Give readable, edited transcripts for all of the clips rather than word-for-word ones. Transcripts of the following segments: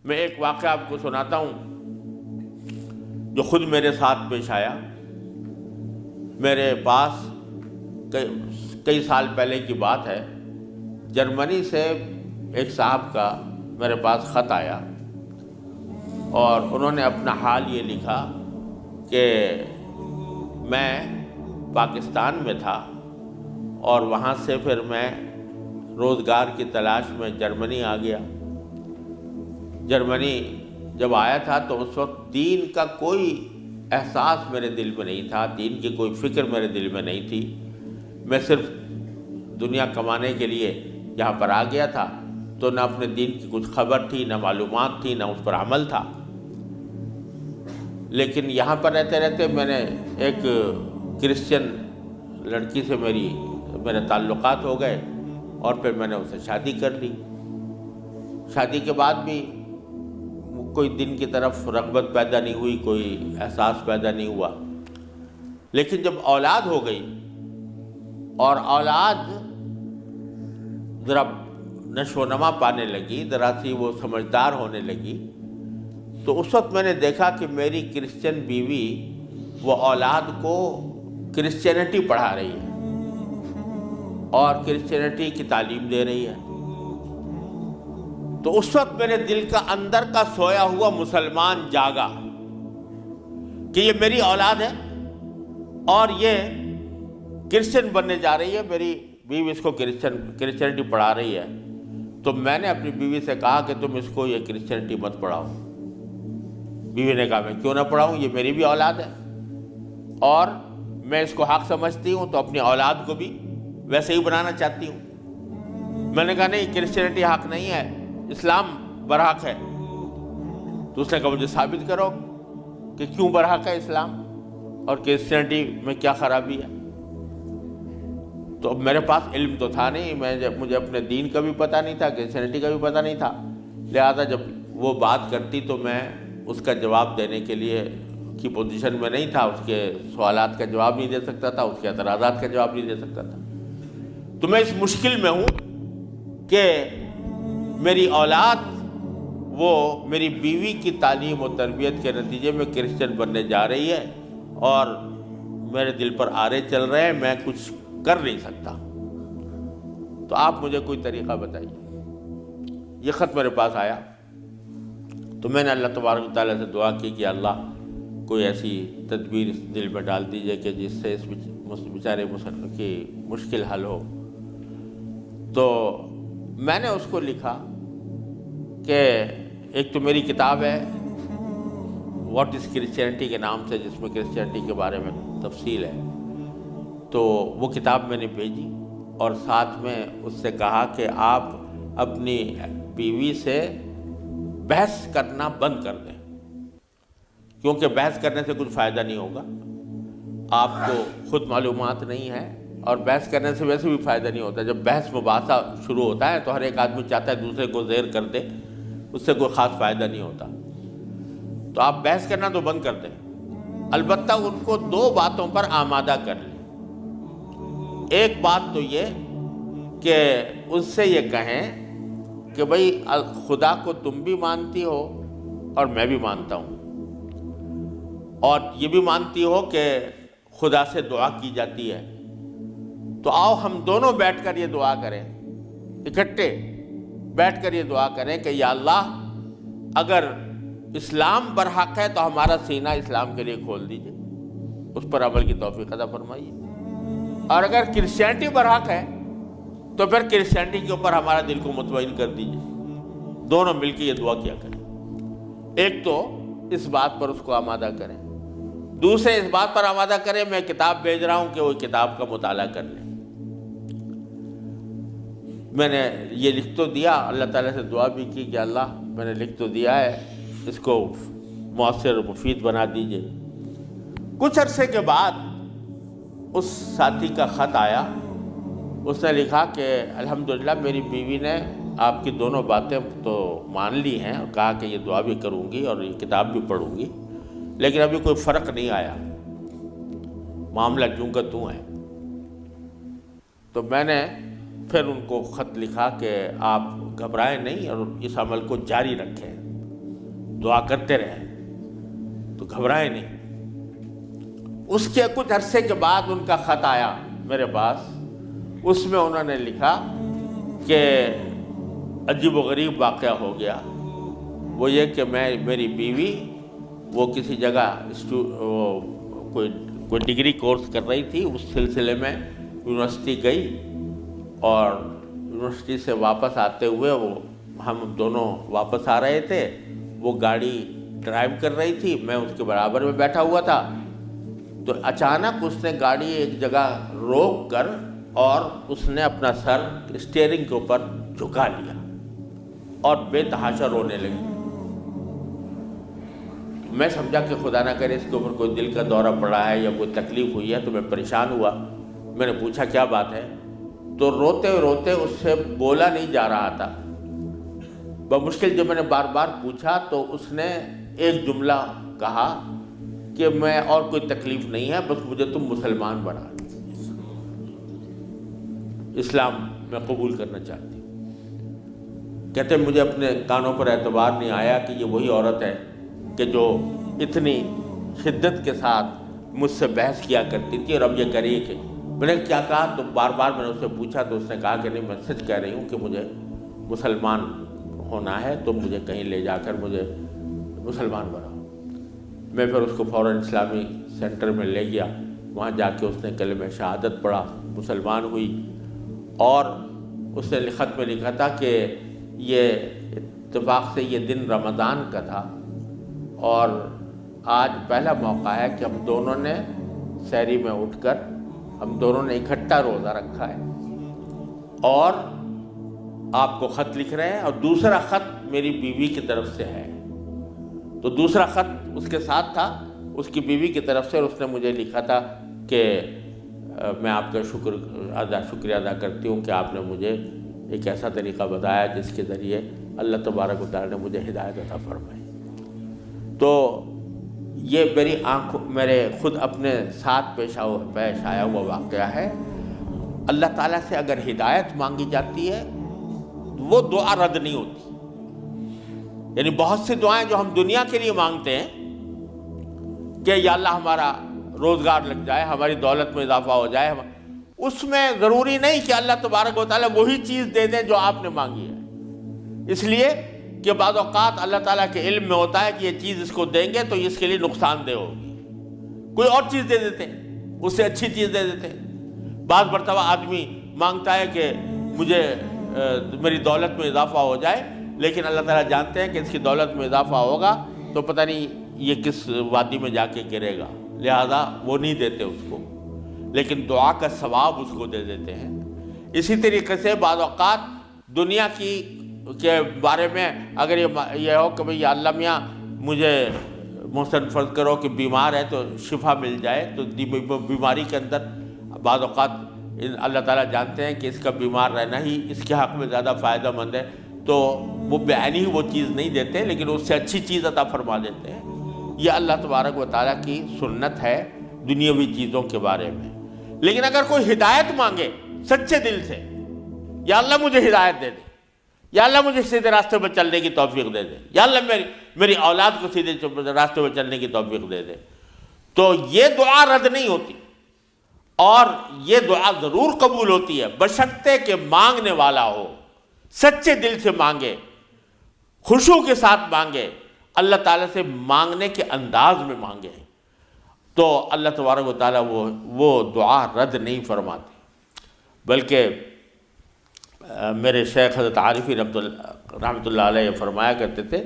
میں ایک واقعہ آپ کو سناتا ہوں جو خود میرے ساتھ پیش آیا۔ میرے پاس کئی سال پہلے کی بات ہے، جرمنی سے ایک صاحب کا میرے پاس خط آیا اور انہوں نے اپنا حال یہ لکھا کہ میں پاکستان میں تھا اور وہاں سے پھر میں روزگار کی تلاش میں جرمنی آ گیا۔ جرمنی جب آیا تھا تو اس وقت دین کا کوئی احساس میرے دل میں نہیں تھا، دین کی کوئی فکر میرے دل میں نہیں تھی۔ میں صرف دنیا کمانے کے لیے یہاں پر آ گیا تھا، تو نہ اپنے دین کی کچھ خبر تھی، نہ معلومات تھی، نہ اس پر عمل تھا۔ لیکن یہاں پر رہتے رہتے میں نے ایک کرسچن لڑکی سے میرے تعلقات ہو گئے اور پھر میں نے اسے شادی کر لی۔ شادی کے بعد بھی کوئی دین کی طرف رغبت پیدا نہیں ہوئی، کوئی احساس پیدا نہیں ہوا۔ لیکن جب اولاد ہو گئی اور اولاد ذرا نشو و نما پانے لگی، ذرا سی وہ سمجھدار ہونے لگی، تو اس وقت میں نے دیکھا کہ میری کرسچن بیوی وہ اولاد کو کرسچینٹی پڑھا رہی ہے اور کرسچینٹی کی تعلیم دے رہی ہے۔ تو اس وقت میرے دل کا اندر کا سویا ہوا مسلمان جاگا کہ یہ میری اولاد ہے اور یہ کرسچن بننے جا رہی ہے، میری بیوی اس کو کرسچینٹی پڑھا رہی ہے۔ تو میں نے اپنی بیوی سے کہا کہ تم اس کو یہ کرسچینٹی مت پڑھاؤ۔ بیوی نے کہا میں کیوں نہ پڑھاؤں، یہ میری بھی اولاد ہے اور میں اس کو حق سمجھتی ہوں، تو اپنی اولاد کو بھی ویسے ہی بنانا چاہتی ہوں۔ میں نے کہا نہیں، کرسچینٹی حق نہیں ہے، اسلام برحق ہے۔ تو اس نے کہا مجھے ثابت کرو کہ کیوں برحق ہے اسلام اور کرسچینٹی میں کیا خرابی ہے۔ تو میرے پاس علم تو تھا نہیں، مجھے اپنے دین کا بھی پتہ نہیں تھا، کرسچینٹی کا بھی پتہ نہیں تھا، لہذا جب وہ بات کرتی تو میں اس کا جواب دینے کے لیے کی پوزیشن میں نہیں تھا، اس کے سوالات کا جواب نہیں دے سکتا تھا، اس کے اعتراضات کا جواب نہیں دے سکتا تھا۔ تو میں اس مشکل میں ہوں کہ میری اولاد وہ میری بیوی کی تعلیم و تربیت کے نتیجے میں کرسچن بننے جا رہی ہے اور میرے دل پر آرے چل رہے ہیں، میں کچھ کر نہیں سکتا۔ تو آپ مجھے کوئی طریقہ بتائیے۔ یہ خط میرے پاس آیا تو میں نے اللہ تبارک و تعالیٰ سے دعا کی کہ اللہ کوئی ایسی تدبیر اس دل میں ڈال دیجئے کہ جس سے اس بیچارے مسلمان کی مشکل حل ہو۔ تو میں نے اس کو لکھا کہ ایک تو میری کتاب ہے واٹ از کرسچینٹی کے نام سے، جس میں کرسچینٹی کے بارے میں تفصیل ہے، تو وہ کتاب میں نے بھیجی اور ساتھ میں اس سے کہا کہ آپ اپنی بیوی سے بحث کرنا بند کر دیں، کیونکہ بحث کرنے سے کچھ فائدہ نہیں ہوگا، آپ کو خود معلومات نہیں ہے اور بحث کرنے سے ویسے بھی فائدہ نہیں ہوتا۔ جب بحث مباحثہ شروع ہوتا ہے تو ہر ایک آدمی چاہتا ہے دوسرے کو زیر کر دے، اس سے کوئی خاص فائدہ نہیں ہوتا۔ تو آپ بحث کرنا تو بند کر دیں، البتہ ان کو دو باتوں پر آمادہ کر لیں۔ ایک بات تو یہ کہ اس سے یہ کہیں کہ بھئی خدا کو تم بھی مانتی ہو اور میں بھی مانتا ہوں، اور یہ بھی مانتی ہو کہ خدا سے دعا کی جاتی ہے، تو آؤ ہم دونوں بیٹھ کر یہ دعا کریں، اکٹھے بیٹھ کر یہ دعا کریں کہ یا اللہ اگر اسلام برحق ہے تو ہمارا سینہ اسلام کے لیے کھول دیجئے، اس پر عمل کی توفیق عطا فرمائیے، اور اگر کرسچینٹی برحق ہے تو پھر کرسچینٹی کے اوپر ہمارا دل کو مطمئن کر دیجئے۔ دونوں مل کے یہ دعا کیا کریں، ایک تو اس بات پر اس کو آمادہ کریں، دوسرے اس بات پر آمادہ کریں میں کتاب بھیج رہا ہوں کہ وہ کتاب کا مطالعہ کر لیں۔ میں نے یہ لکھ تو دیا، اللہ تعالیٰ سے دعا بھی کی کہ اللہ میں نے لکھ تو دیا ہے، اس کو مؤثر اور مفید بنا دیجئے۔ کچھ عرصے کے بعد اس ساتھی کا خط آیا، اس نے لکھا کہ الحمدللہ میری بیوی نے آپ کی دونوں باتیں تو مان لی ہیں اور کہا کہ یہ دعا بھی کروں گی اور یہ کتاب بھی پڑھوں گی، لیکن ابھی کوئی فرق نہیں آیا، معاملہ جوں کا توں ہے۔ تو میں نے پھر ان کو خط لکھا کہ آپ گھبرائیں نہیں اور اس عمل کو جاری رکھیں، دعا کرتے رہے تو گھبرائے نہیں۔ اس کے کچھ عرصے کے بعد ان کا خط آیا میرے پاس، اس میں انہوں نے لکھا کہ عجیب و غریب واقعہ ہو گیا، وہ یہ کہ میری بیوی وہ کسی جگہ کوئی ڈگری کورس کر رہی تھی، اس سلسلے میں یونیورسٹی گئی، اور یونیورسٹی سے واپس آتے ہوئے ہم دونوں واپس آ رہے تھے، وہ گاڑی ڈرائیو کر رہی تھی، میں اس کے برابر میں بیٹھا ہوا تھا، تو اچانک اس نے گاڑی ایک جگہ روک کر اور اس نے اپنا سر اسٹیئرنگ کے اوپر جھکا لیا اور بے تحاشا رونے لگی۔ میں سمجھا کہ خدا نہ کرے اس کے اوپر کوئی دل کا دورہ پڑا ہے یا کوئی تکلیف ہوئی ہے، تو میں پریشان ہوا۔ میں نے پوچھا کیا بات ہے، تو روتے روتے اس سے بولا نہیں جا رہا تھا۔ بمشکل جب میں نے بار بار پوچھا تو اس نے ایک جملہ کہا کہ میں اور کوئی تکلیف نہیں ہے، بس مجھے تم مسلمان بنا، اسلام میں قبول کرنا چاہتی ہوں۔ کہتے مجھے اپنے کانوں پر اعتبار نہیں آیا کہ یہ وہی عورت ہے کہ جو اتنی شدت کے ساتھ مجھ سے بحث کیا کرتی تھی، اور اب یہ کری کہ میں نے کیا کہا، تو بار بار میں نے اس سے پوچھا تو اس نے کہا کہ نہیں، میں سچ کہہ رہی ہوں کہ مجھے مسلمان ہونا ہے، تو مجھے کہیں لے جا کر مجھے مسلمان بناؤ۔ میں پھر اس کو فوراً اسلامی سینٹر میں لے گیا، وہاں جا کے اس نے کلمہ شہادت پڑھا، مسلمان ہوئی، اور اس نے خط میں لکھا تھا کہ یہ اتفاق سے یہ دن رمضان کا تھا، اور آج پہلا موقع ہے کہ ہم دونوں نے سحری میں اٹھ کر ہم دونوں نے اکٹھا روزہ رکھا ہے، اور آپ کو خط لکھ رہے ہیں، اور دوسرا خط میری بیوی کی طرف سے ہے۔ تو دوسرا خط اس کے ساتھ تھا اس کی بیوی کی طرف سے، اور اس نے مجھے لکھا تھا کہ میں آپ کا شکریہ ادا کرتی ہوں کہ آپ نے مجھے ایک ایسا طریقہ بتایا جس کے ذریعے اللہ تبارک و تعالیٰ نے مجھے ہدایت عطا فرمائی۔ تو یہ میرے خود اپنے ساتھ پیش آیا ہوا واقعہ ہے۔ اللہ تعالیٰ سے اگر ہدایت مانگی جاتی ہے وہ دعا رد نہیں ہوتی۔ یعنی بہت سی دعائیں جو ہم دنیا کے لیے مانگتے ہیں کہ یا اللہ ہمارا روزگار لگ جائے، ہماری دولت میں اضافہ ہو جائے، اس میں ضروری نہیں کہ اللہ تبارک و تعالیٰ وہی چیز دے دیں جو آپ نے مانگی ہے، اس لیے کہ بعض اوقات اللہ تعالیٰ کے علم میں ہوتا ہے کہ یہ چیز اس کو دیں گے تو اس کے لیے نقصان دہ ہوگی، کوئی اور چیز دے دیتے ہیں، اس سے اچھی چیز دے دیتے ہیں۔ بعض مرتبہ آدمی مانگتا ہے کہ مجھے میری دولت میں اضافہ ہو جائے، لیکن اللہ تعالیٰ جانتے ہیں کہ اس کی دولت میں اضافہ ہوگا تو پتہ نہیں یہ کس وادی میں جا کے گرے گا، لہذا وہ نہیں دیتے اس کو، لیکن دعا کا ثواب اس کو دے دیتے ہیں۔ اسی طریقے سے بعض اوقات دنیا کے بارے میں اگر یہ ہو کہ بھئی اللہ میاں مجھے محسن فرض کرو کہ بیمار ہے تو شفا مل جائے، تو بیماری کے اندر بعض اوقات اللہ تعالیٰ جانتے ہیں کہ اس کا بیمار رہنا ہی اس کے حق میں زیادہ فائدہ مند ہے، تو وہ بعینی ہی وہ چیز نہیں دیتے، لیکن اس سے اچھی چیز عطا فرما دیتے ہیں۔ یہ اللہ تبارک و تعالیٰ کی سنت ہے دنیاوی چیزوں کے بارے میں۔ لیکن اگر کوئی ہدایت مانگے سچے دل سے، یا اللہ مجھے ہدایت دے دے، یا اللہ مجھے سیدھے راستے پر چلنے کی توفیق دے دے، یا اللہ میری اولاد کو سیدھے راستے پر چلنے کی توفیق دے دے، تو یہ دعا رد نہیں ہوتی، اور یہ دعا ضرور قبول ہوتی ہے بشرطے کہ مانگنے والا ہو، سچے دل سے مانگے، خشوع کے ساتھ مانگے، اللہ تعالیٰ سے مانگنے کے انداز میں مانگے، تو اللہ تبارک و تعالیٰ وہ دعا رد نہیں فرماتے۔ بلکہ میرے شیخ حضرت عارفی رحمۃ اللہ علیہ فرمایا کرتے تھے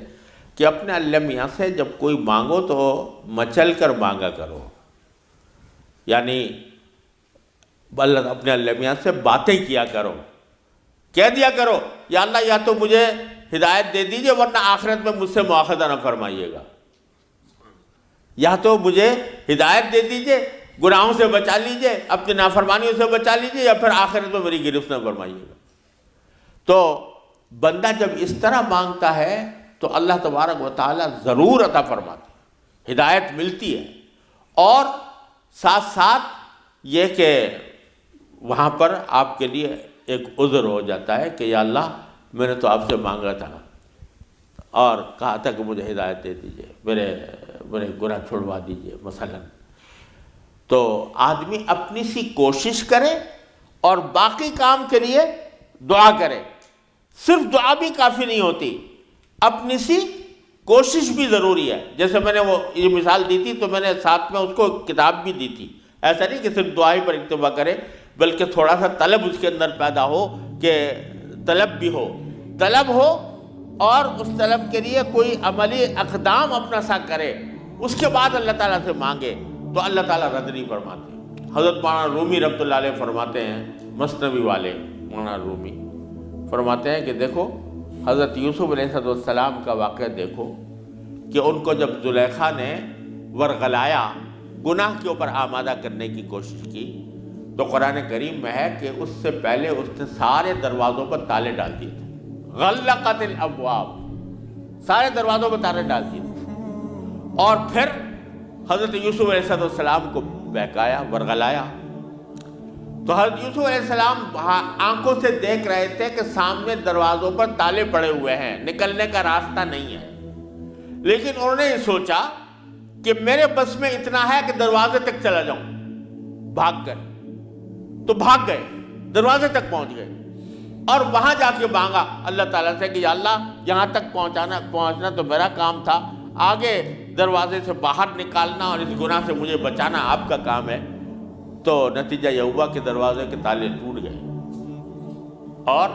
کہ اپنے اللہ میاں سے جب کوئی مانگو تو مچل کر مانگا کرو، یعنی اپنے اللہ میاں سے باتیں کیا کرو، کہہ دیا کرو یا اللہ یا تو مجھے ہدایت دے دیجئے ورنہ آخرت میں مجھ سے مواخذہ نہ فرمائیے گا، یا تو مجھے ہدایت دے دیجئے، گناہوں سے بچا لیجئے، اپنی نافرمانیوں سے بچا لیجئے، یا پھر آخرت میں میری گرفت نہ فرمائیے گا۔ تو بندہ جب اس طرح مانگتا ہے تو اللہ تبارک و تعالیٰ ضرور عطا فرماتے ہیں، ہدایت ملتی ہے، اور ساتھ ساتھ یہ کہ وہاں پر آپ کے لیے ایک عذر ہو جاتا ہے کہ یا اللہ میں نے تو آپ سے مانگا تھا، اور کہا تھا کہ مجھے ہدایت دے دیجئے، میرے گناہ چھڑوا دیجئے مثلا۔ تو آدمی اپنی سی کوشش کرے اور باقی کام کے لیے دعا کرے۔ صرف دعا بھی کافی نہیں ہوتی، اپنی سی کوشش بھی ضروری ہے۔ جیسے میں نے وہ یہ مثال دی تھی تو میں نے ساتھ میں اس کو کتاب بھی دی تھی۔ ایسا نہیں کہ صرف دعا ہی پر اکتفا کرے، بلکہ تھوڑا سا طلب اس کے اندر پیدا ہو، کہ طلب بھی ہو اور اس طلب کے لیے کوئی عملی اقدام اپنا سا کرے، اس کے بعد اللہ تعالیٰ سے مانگے تو اللہ تعالیٰ رد نہیں فرماتے۔ حضرت مولانا رومی رحمۃ اللہ علیہ فرماتے ہیں، مثنوی والے مولانا رومی فرماتے ہیں کہ دیکھو حضرت یوسف علیہ السلام کا واقعہ دیکھو کہ ان کو جب زلیخا نے ورغلایا، گناہ کے اوپر آمادہ کرنے کی کوشش کی، تو قرآن کریم میں ہے کہ اس سے پہلے اس نے سارے دروازوں پر تالے ڈال دیے تھے، غلقت الابواب، سارے دروازوں پر تالے ڈال دیے تھے، اور پھر حضرت یوسف علیہ السلام کو بہکایا، ورغلایا۔ تو حضرت یوسف علیہ السلام آنکھوں سے دیکھ رہے تھے کہ سامنے دروازوں پر تالے پڑے ہوئے ہیں، نکلنے کا راستہ نہیں ہے، لیکن انہوں نے یہ سوچا کہ میرے بس میں اتنا ہے کہ دروازے تک چلا جاؤں بھاگ کر، تو بھاگ گئے، دروازے تک پہنچ گئے، اور وہاں جا کے مانگا اللہ تعالیٰ سے کہ یا اللہ یہاں تک پہنچنا تو میرا کام تھا، آگے دروازے سے باہر نکالنا اور اس گناہ سے مجھے بچانا آپ کا کام ہے۔ تو نتیجہ یہ ہوا کہ دروازے کے تالے ٹوٹ گئے اور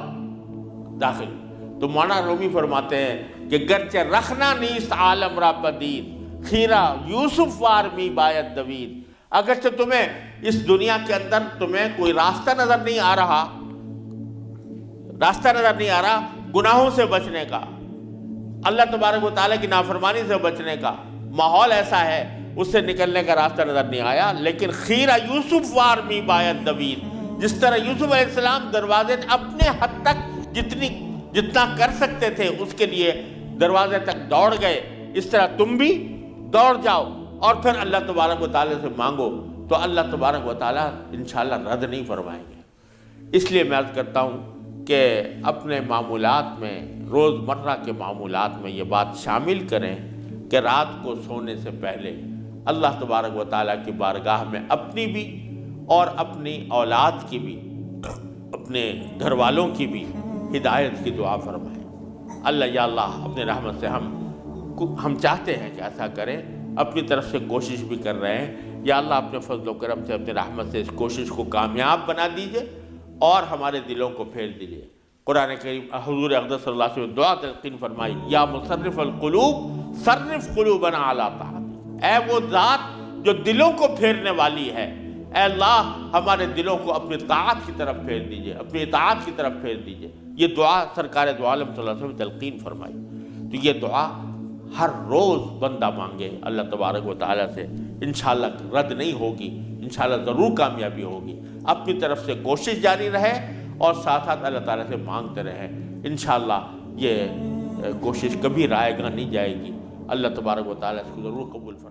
داخل۔ تو مولانا رومی فرماتے ہیں کہ گرچہ رکھنا نیست عالم را پدید، خیرہ یوسف وارمی باید دوید، اگرچہ تمہیں اس دنیا کے اندر تمہیں کوئی راستہ نظر نہیں آ رہا، گناہوں سے بچنے کا، اللہ تبارک و تعالیٰ کی نافرمانی سے بچنے کا ماحول ایسا ہے، اس سے نکلنے کا راستہ نظر نہیں آیا، لیکن خیرہ یوسف وارمی باید دوید، جس طرح یوسف علیہ السلام دروازے اپنے حد تک جتنا کر سکتے تھے اس کے لیے دروازے تک دوڑ گئے، اس طرح تم بھی دوڑ جاؤ اور پھر اللہ تبارک و تعالیٰ سے مانگو، تو اللہ تبارک و تعالیٰ انشاءاللہ رد نہیں فرمائیں گے۔ اس لیے میں عرض کرتا ہوں کہ اپنے معمولات میں، روزمرہ کے معمولات میں یہ بات شامل کریں کہ رات کو سونے سے پہلے اللہ تبارک و تعالیٰ کی بارگاہ میں اپنی بھی اور اپنی اولاد کی بھی، اپنے گھر والوں کی بھی ہدایت کی دعا فرمائیں۔ اللہ یا اللہ اپنے رحمت سے ہم چاہتے ہیں کہ ایسا کریں، اپنی طرف سے کوشش بھی کر رہے ہیں، یا اللہ اپنے فضل و کرم سے اپنے رحمت سے اس کوشش کو کامیاب بنا دیجئے اور ہمارے دلوں کو پھیر دیجئے۔ قرآن کریم حضور اقدس صلی اللہ علیہ وسلم دعا تلقین فرمائی، یا مصرف القلوب صرف قلوبنا علی طاعتک، اے وہ ذات جو دلوں کو پھیرنے والی ہے، اے اللہ ہمارے دلوں کو اپنی طاعت کی طرف پھیر دیجئے، اپنی اطاعت کی طرف پھیر دیجئے۔ یہ دعا سرکار دو عالم صلی اللہ علیہ وسلم تلقین فرمائی۔ تو یہ دعا ہر روز بندہ مانگے اللہ تبارک و تعالیٰ سے، انشاءاللہ رد نہیں ہوگی، انشاءاللہ ضرور کامیابی ہوگی۔ اپنی طرف سے کوشش جاری رہے اور ساتھ ساتھ اللہ تعالیٰ سے مانگتے رہیں، انشاءاللہ یہ کوشش کبھی رائے گاہ نہیں جائے گی۔ اللہ تبارک و تعالیٰ اس کو ضرور قبول فرمائے۔